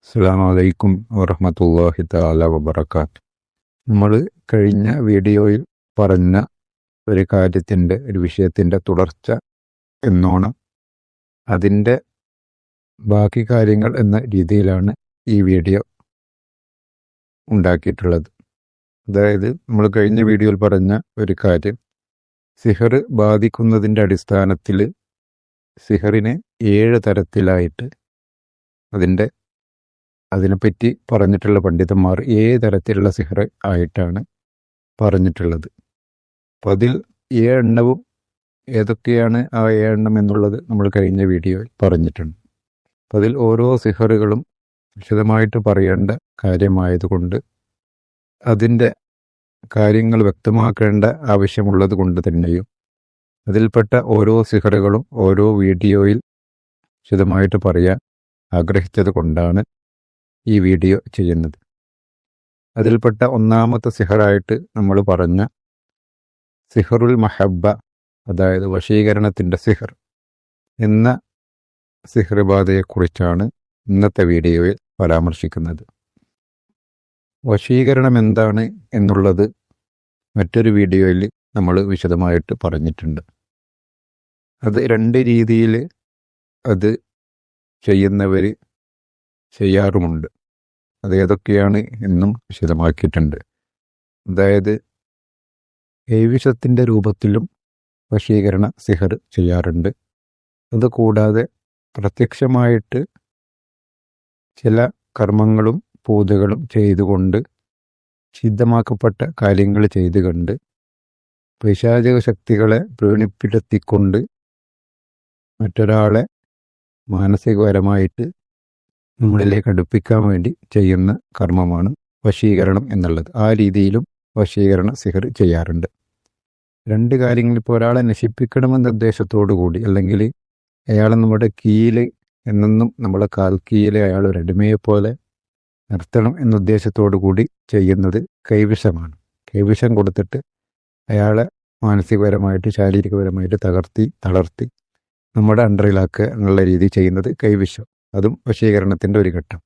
അസ്സലാമു അലൈക്കും വറഹ്മത്തുള്ളാഹി തആല വബറകാത്ത്. നമ്മൾ കഴിഞ്ഞ വീഡിയോയിൽ പറഞ്ഞ ഒരു കാര്യത്തിൻ്റെ ഒരു വിഷയത്തിൻ്റെ തുടർച്ച എന്നോണം അതിൻ്റെ ബാക്കി കാര്യങ്ങൾ എന്ന രീതിയിലാണ് ഈ വീഡിയോ ഉണ്ടാക്കിയിട്ടുള്ളത്. അതായത് നമ്മൾ കഴിഞ്ഞ വീഡിയോയിൽ പറഞ്ഞ ഒരു കാര്യം, സിഹർ ബാധിക്കുന്നതിൻ്റെ അടിസ്ഥാനത്തിൽ സിഹറിനെ 7 തരത്തിലായിട്ട് അതിനെപ്പറ്റി പറഞ്ഞിട്ടുള്ള പണ്ഡിതന്മാർ 7 തരത്തിലുള്ള സിഹർ ആയിട്ടാണ് പറഞ്ഞിട്ടുള്ളത്. അപ്പോൾ അതിൽ 7 എണ്ണവും ഏതൊക്കെയാണ് ആ 7 എണ്ണം എന്നുള്ളത് നമ്മൾ കഴിഞ്ഞ വീഡിയോയിൽ പറഞ്ഞിട്ടുണ്ട്. അപ്പോൾ അതിൽ ഓരോ സിഹറുകളും വിശദമായിട്ട് പറയേണ്ട കാര്യമായതുകൊണ്ട് അതിൻ്റെ കാര്യങ്ങൾ വ്യക്തമാക്കേണ്ട ആവശ്യമുള്ളത് കൊണ്ട് തന്നെയും അതിൽപ്പെട്ട ഓരോ സിഹറുകളും ഓരോ വീഡിയോയിൽ വിശദമായിട്ട് പറയാൻ ആഗ്രഹിച്ചത് കൊണ്ടാണ് ഈ വീഡിയോ ചെയ്യുന്നത്. അതിൽപ്പെട്ട ഒന്നാമത്തെ സിഹറായിട്ട് നമ്മൾ പറഞ്ഞ സിഹറുൽ മഹബ്ബ, അതായത് വശീകരണത്തിൻ്റെ സിഹർ എന്ന സിഹർ ബാധയെക്കുറിച്ചാണ് ഇന്നത്തെ വീഡിയോയിൽ പരാമർശിക്കുന്നത്. വശീകരണം എന്താണ് എന്നുള്ളത് മറ്റൊരു വീഡിയോയിൽ നമ്മൾ വിശദമായിട്ട് പറഞ്ഞിട്ടുണ്ട്. അത് 2 രീതിയിൽ അത് ചെയ്യുന്നവർ ചെയ്യാറുമുണ്ട്. അത് ഏതൊക്കെയാണ് എന്നും വിശദമാക്കിയിട്ടുണ്ട്. അതായത് ഏവിഷത്തിൻ്റെ രൂപത്തിലും വശീകരണ സിഹർ ചെയ്യാറുണ്ട്. അതുകൂടാതെ പ്രത്യക്ഷമായിട്ട് ചില കർമ്മങ്ങളും പൂജകളും ചെയ്തുകൊണ്ട് സിദ്ധമാക്കപ്പെട്ട കാര്യങ്ങൾ ചെയ്തുകൊണ്ട് പൈശാചിക ശക്തികളെ പ്രീണിപ്പെടുത്തിക്കൊണ്ട് മറ്റൊരാളെ മാനസികപരമായിട്ട് നമ്മളിലേക്ക് അടുപ്പിക്കാൻ വേണ്ടി ചെയ്യുന്ന കർമ്മമാണ് വശീകരണം എന്നുള്ളത്. ആ രീതിയിലും വശീകരണ സിഹർ ചെയ്യാറുണ്ട്. 2 കാര്യങ്ങൾ, ഇപ്പോൾ ഒരാളെ നശിപ്പിക്കണമെന്ന ഉദ്ദേശത്തോടു കൂടി, അല്ലെങ്കിൽ അയാളെ നമ്മുടെ കീഴിൽ എന്നെന്നും നമ്മളെ കാൽ കീഴിൽ അയാൾ ഒരു അടിമയെ പോലെ നിർത്തണം എന്ന ഉദ്ദേശത്തോടു കൂടി ചെയ്യുന്നത് കൈവിഷമാണ്. കൈവിഷം കൊടുത്തിട്ട് അയാളെ മാനസികപരമായിട്ട് ശാരീരികപരമായിട്ട് തളർത്തി നമ്മുടെ അണ്ടറിലാക്കുക എന്നുള്ള രീതി ചെയ്യുന്നത് കൈവിഷം. അതും വശീകരണത്തിൻ്റെ ഒരു ഘട്ടം.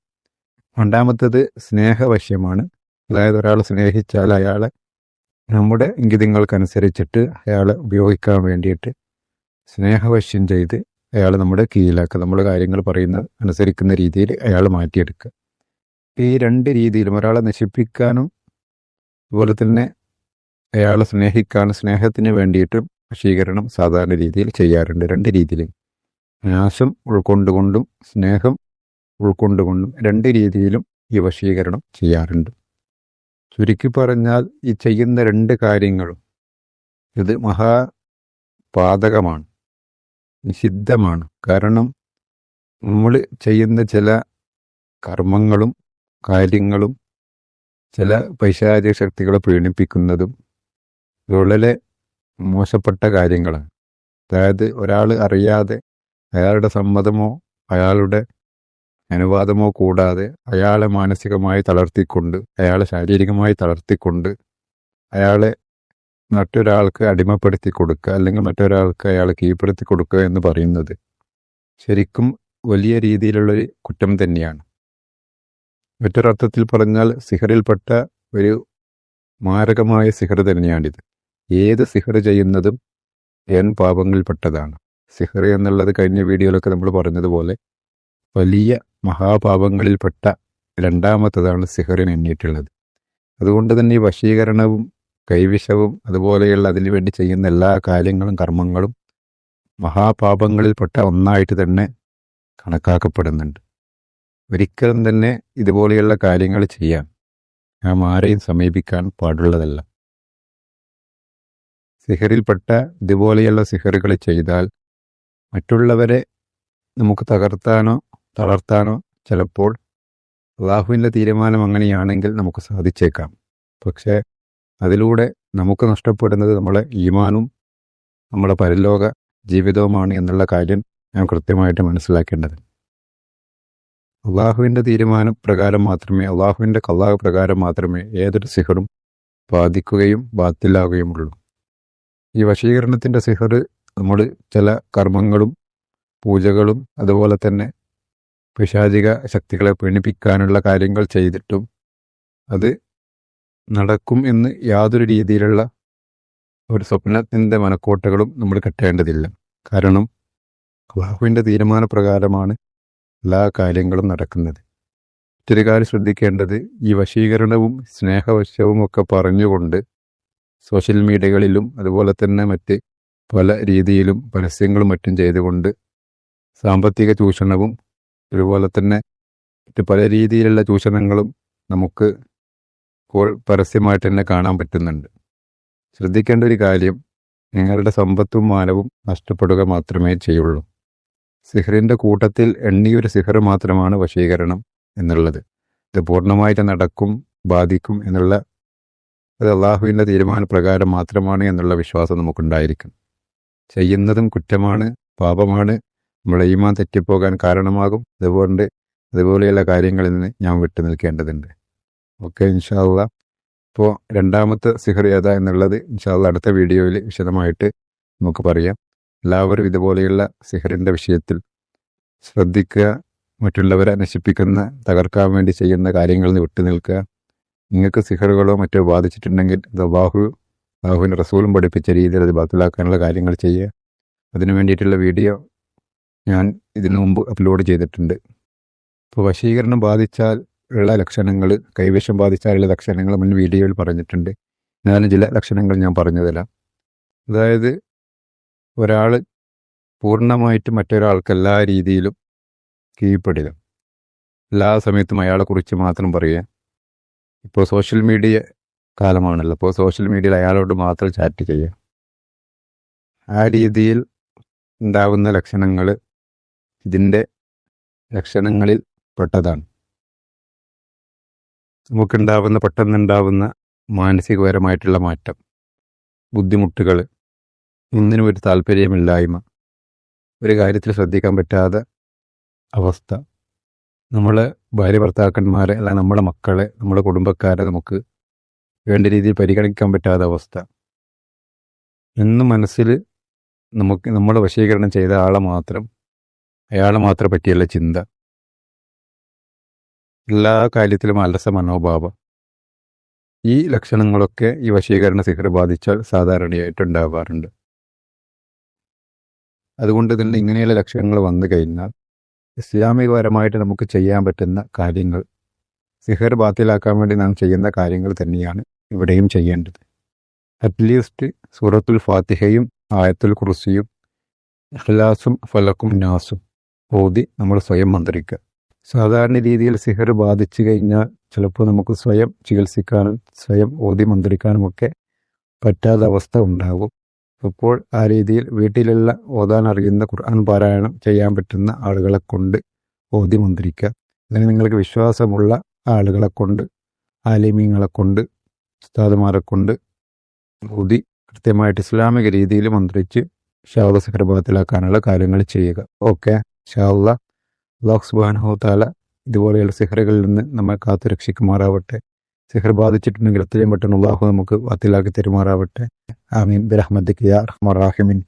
രണ്ടാമത്തേത് സ്നേഹവശ്യമാണ്. അതായത് ഒരാൾ സ്നേഹിച്ചാൽ അയാളെ നമ്മുടെ ഇംഗിതങ്ങൾക്കനുസരിച്ചിട്ട് അയാളെ ഉപയോഗിക്കാൻ വേണ്ടിയിട്ട് സ്നേഹവശ്യം ചെയ്ത് അയാൾ നമ്മുടെ കീഴിലാക്കുക, നമ്മൾ കാര്യങ്ങൾ പറയുന്നത് അനുസരിക്കുന്ന രീതിയിൽ അയാൾ മാറ്റിയെടുക്കുക. ഈ 2 രീതിയിലും ഒരാളെ നശിപ്പിക്കാനും അതുപോലെ തന്നെ അയാളെ സ്നേഹിക്കാനും സ്നേഹത്തിന് വേണ്ടിയിട്ടും വശീകരണം സാധാരണ രീതിയിൽ ചെയ്യാറുണ്ട്. 2 രീതിയിൽ, നാശം ഉൾക്കൊണ്ടുകൊണ്ടും സ്നേഹം ഉൾക്കൊണ്ടുകൊണ്ടും 2 രീതിയിലും ഈ വശീകരണം ചെയ്യാറുണ്ട്. ചുരുക്കി പറഞ്ഞാൽ ഈ ചെയ്യുന്ന 2 കാര്യങ്ങളും ഇത് മഹാപാതകമാണ്, നിഷിദ്ധമാണ്. കാരണം നമ്മൾ ചെയ്യുന്ന ചില കർമ്മങ്ങളും കാര്യങ്ങളും ചില പൈശാചിക ശക്തികളെ പ്രീണിപ്പിക്കുന്നതും വളരെ മോശപ്പെട്ട കാര്യങ്ങളാണ്. അതായത് ഒരാൾ അറിയാതെ അയാളുടെ സമ്മതമോ അയാളുടെ അനുവാദമോ കൂടാതെ അയാളെ മാനസികമായി തളർത്തിക്കൊണ്ട് അയാളെ ശാരീരികമായി തളർത്തിക്കൊണ്ട് അയാളെ മറ്റൊരാൾക്ക് അടിമപ്പെടുത്തി കൊടുക്കുക, അല്ലെങ്കിൽ മറ്റൊരാൾക്ക് അയാളെ കീഴ്പ്പെടുത്തി കൊടുക്കുക എന്ന് പറയുന്നത് ശരിക്കും വലിയ രീതിയിലുള്ളൊരു കുറ്റം തന്നെയാണ്. മറ്റൊരർത്ഥത്തിൽ പറഞ്ഞാൽ സിഹറിൽപ്പെട്ട ഒരു മാരകമായ സിഹർ തന്നെയാണിത്. ഏത് സിഹർ ചെയ്യുന്നതും പാപങ്ങളിൽപ്പെട്ടതാണ്. സിഹർ എന്നുള്ളത് കഴിഞ്ഞ വീഡിയോയിലൊക്കെ നമ്മൾ പറഞ്ഞതുപോലെ വലിയ മഹാപാപങ്ങളിൽപ്പെട്ട 2ാമത്തതാണ് സിഹറിന് എണ്ണിയിട്ടുള്ളത്. അതുകൊണ്ട് തന്നെ ഈ വശീകരണവും കൈവിഷവും അതുപോലെയുള്ള അതിനു വേണ്ടി ചെയ്യുന്ന എല്ലാ കാര്യങ്ങളും കർമ്മങ്ങളും മഹാപാപങ്ങളിൽപ്പെട്ട ഒന്നായിട്ട് തന്നെ കണക്കാക്കപ്പെടുന്നുണ്ട്. ഒരിക്കലും തന്നെ ഇതുപോലെയുള്ള കാര്യങ്ങൾ ചെയ്യാൻ നാം ആരെയും സമീപിക്കാൻ പാടുള്ളതല്ല. സിഹറിൽപ്പെട്ട ഇതുപോലെയുള്ള സിഹറുകൾ ചെയ്താൽ മറ്റുള്ളവരെ നമുക്ക് തളർത്താനോ ചിലപ്പോൾ അല്ലാഹുവിൻ്റെ തീരുമാനം അങ്ങനെയാണെങ്കിൽ നമുക്ക് സാധിച്ചേക്കാം. പക്ഷേ അതിലൂടെ നമുക്ക് നഷ്ടപ്പെടുന്നത് നമ്മളെ ഈമാനും നമ്മുടെ പരലോക ജീവിതവുമാണ് എന്നുള്ള കാര്യം ഞാൻ കൃത്യമായിട്ട് മനസ്സിലാക്കേണ്ടത്. അള്ളാഹുവിൻ്റെ തീരുമാനം പ്രകാരം മാത്രമേ, അള്ളാഹുവിൻ്റെ ഖലാ പ്രകാരം മാത്രമേ ഏതൊരു സിഹറും ബാധിക്കുകയും ബാത്തിലാകുകയുമുള്ളൂ. ഈ വശീകരണത്തിൻ്റെ സിഹർ നമ്മൾ ചില കർമ്മങ്ങളും പൂജകളും അതുപോലെ തന്നെ പിശാചിക ശക്തികളെ പീഡിപ്പിക്കാനുള്ള കാര്യങ്ങൾ ചെയ്തിട്ടും അത് നടക്കും എന്ന് യാതൊരു രീതിയിലുള്ള ഒരു സ്വപ്നത്തിൻ്റെ മനക്കോട്ടകളും നമ്മൾ കെട്ടേണ്ടതില്ല. കാരണം അല്ലാഹുവിൻ്റെ തീരുമാനപ്രകാരമാണ് എല്ലാ കാര്യങ്ങളും നടക്കുന്നത്. മറ്റൊരു കാര്യം ശ്രദ്ധിക്കേണ്ടത്, ഈ വശീകരണവും സ്നേഹവശവും ഒക്കെ പറഞ്ഞുകൊണ്ട് സോഷ്യൽ മീഡിയകളിലും അതുപോലെ തന്നെ മറ്റ് പല രീതിയിലും പരസ്യങ്ങളും മറ്റും ചെയ്തുകൊണ്ട് സാമ്പത്തിക ചൂഷണവും അതുപോലെ തന്നെ മറ്റ് പല രീതിയിലുള്ള ചൂഷണങ്ങളും നമുക്ക് ഇപ്പോൾ പരസ്യമായിട്ട് തന്നെ കാണാൻ പറ്റുന്നുണ്ട്. ശ്രദ്ധിക്കേണ്ട ഒരു കാര്യം, നിങ്ങളുടെ സമ്പത്തും മാനവും നഷ്ടപ്പെടുക മാത്രമേ ചെയ്യുള്ളൂ. സിഹറിൻ്റെ കൂട്ടത്തിൽ എണ്ണിയൊരു സിഹർ മാത്രമാണ് വശീകരണം എന്നുള്ളത്. ഇത് പൂർണ്ണമായിട്ട് നടക്കും, ബാധിക്കും എന്നുള്ള അത് അള്ളാഹുവിൻ്റെ തീരുമാനപ്രകാരം മാത്രമാണ് എന്നുള്ള വിശ്വാസം നമുക്കുണ്ടായിരിക്കും. ചെയ്യുന്നതും കുറ്റമാണ്, പാപമാണ്, നമ്മളെ ഈമാൻ തെറ്റിപ്പോകാൻ കാരണമാകും. അതുപോലെയുള്ള കാര്യങ്ങളിൽ നിന്ന് ഞാൻ വിട്ടു നിൽക്കേണ്ടതുണ്ട്. ഓക്കെ, ഇൻഷാ അള്ളാ. ഇപ്പോൾ രണ്ടാമത്തെ സിഹർ ഏതാ എന്നുള്ളത് ഇൻഷാ അള്ളാ അടുത്ത വീഡിയോയിൽ വിശദമായിട്ട് നമുക്ക് പറയാം. എല്ലാവരും ഇതുപോലെയുള്ള സിഹറിൻ്റെ വിഷയത്തിൽ ശ്രദ്ധിക്കുക. മറ്റുള്ളവരെ നശിപ്പിക്കുന്ന, തകർക്കാൻ വേണ്ടി ചെയ്യുന്ന കാര്യങ്ങളിൽ നിന്ന് വിട്ടു നിൽക്കുക. നിങ്ങൾക്ക് സിഹറുകളോ മറ്റോ ബാധിച്ചിട്ടുണ്ടെങ്കിൽ അത് അല്ലാഹുവിൻ്റെ റസൂലും പഠിപ്പിച്ച രീതിയിൽ അത് ബാത്തിലാക്കാനുള്ള കാര്യങ്ങൾ ചെയ്യുക. അതിനു വേണ്ടിയിട്ടുള്ള വീഡിയോ ഞാൻ ഇതിനു മുമ്പ് അപ്ലോഡ് ചെയ്തിട്ടുണ്ട്. ഇപ്പോൾ വശീകരണം ബാധിച്ചാൽ ഉള്ള ലക്ഷണങ്ങൾ, കൈവശം ബാധിച്ചാലുള്ള ലക്ഷണങ്ങൾ മുൻ വീഡിയോയിൽ പറഞ്ഞിട്ടുണ്ട്. എന്നാലും ചില ലക്ഷണങ്ങൾ ഞാൻ പറഞ്ഞു തരാം. അതായത് ഒരാൾ പൂർണ്ണമായിട്ട് മറ്റൊരാൾക്ക് എല്ലാ രീതിയിലും കീഴ്പ്പെടുക, എല്ലാ സമയത്തും അയാളെക്കുറിച്ച് മാത്രം പറയുക. ഇപ്പോൾ സോഷ്യൽ മീഡിയ കാലമാണല്ലോ, അപ്പോൾ സോഷ്യൽ മീഡിയയിൽ അയാളോട് മാത്രം ചാറ്റ് ചെയ്യുക. ആ രീതിയിൽ ഉണ്ടാവുന്ന ലക്ഷണങ്ങൾ ഇതിൻ്റെ ലക്ഷണങ്ങളിൽ പെട്ടതാണ്. നമുക്കുണ്ടാവുന്ന പെട്ടെന്നുണ്ടാവുന്ന മാനസികപരമായിട്ടുള്ള മാറ്റം, ബുദ്ധിമുട്ടുകൾ, ഒന്നിനും ഒരു താല്പര്യമില്ലായ്മ, ഒരു കാര്യത്തിൽ ശ്രദ്ധിക്കാൻ പറ്റാത്ത അവസ്ഥ, നമ്മളെ ഭാര്യ ഭർത്താക്കന്മാരെ അല്ല നമ്മുടെ മക്കളെ, നമ്മുടെ കുടുംബക്കാരെ നമുക്ക് വേണ്ട രീതിയിൽ പരിഗണിക്കാൻ പറ്റാത്ത അവസ്ഥ, എന്നും മനസ്സിൽ നമ്മൾ വശീകരണം ചെയ്ത അയാളെ മാത്രം പറ്റിയുള്ള ചിന്ത, എല്ലാ കാര്യത്തിലും അലസ മനോഭാവം. ഈ ലക്ഷണങ്ങളൊക്കെ ഈ വശീകരണ സിഹർ ബാധിച്ചാൽ സാധാരണയായിട്ടുണ്ടാവാറുണ്ട്. അതുകൊണ്ട് തന്നെ ഇങ്ങനെയുള്ള ലക്ഷണങ്ങൾ വന്നു കഴിഞ്ഞാൽ ഇസ്ലാമികപരമായിട്ട് നമുക്ക് ചെയ്യാൻ പറ്റുന്ന കാര്യങ്ങൾ, സിഹർ ബാത്തിലാക്കാൻ വേണ്ടി നാം ചെയ്യുന്ന കാര്യങ്ങൾ തന്നെയാണ് ഇവിടെയും ചെയ്യേണ്ടത്. അറ്റ്ലീസ്റ്റ് സൂറത്തുൽ ഫാത്തിഹയും ആയത്തുൽ കുർസിയും ഇഖ്ലാസും ഫലക്കും നാസും ഓതി നമ്മൾ സ്വയം മന്ത്രിക്കുക. സാധാരണ രീതിയിൽ സിഹർ ബാധിച്ചു കഴിഞ്ഞാൽ ചിലപ്പോൾ നമുക്ക് സ്വയം ചികിത്സിക്കാനും സ്വയം ഓതി മന്ത്രിക്കാനുമൊക്കെ പറ്റാത്ത അവസ്ഥ ഉണ്ടാകും. അപ്പോൾ ആ രീതിയിൽ വീട്ടിലുള്ള ഓതാൻ അറിയുന്ന ഖുർആൻ പാരായണം ചെയ്യാൻ പറ്റുന്ന ആളുകളെ കൊണ്ട് ഓതി മന്ത്രിക്കുക. അല്ലെങ്കിൽ നിങ്ങൾക്ക് വിശ്വാസമുള്ള ആളുകളെ കൊണ്ട്, ആലിമീങ്ങളെ കൊണ്ട്, ഉസ്താദുമാരെ കൊണ്ട് ഓതി കൃത്യമായിട്ട് ഇസ്ലാമിക രീതിയിൽ മന്ത്രിച്ച് ഇൻഷാ സിഹർ ബാത്തിലാക്കാനുള്ള കാര്യങ്ങൾ ചെയ്യുക. ഓക്കെ, ഇൻഷാ അല്ലാഹ്. അല്ലാഹു സുബ്ഹാനഹു വ തആല ഇതുപോലെയുള്ള സിഹറുകളിൽ നിന്ന് നമ്മെ കാത്തു രക്ഷിക്കുമാറാവട്ടെ. സിഹർ ബാധിച്ചിട്ടുണ്ടെങ്കിൽ എത്രയും പെട്ടെന്ന് അല്ലാഹു നമുക്ക് ബാത്തിലാക്കി തരുമാറാവട്ടെ. ആമീൻ ബിറഹ്മതിക യാ അർഹമർ റഹീമീൻ.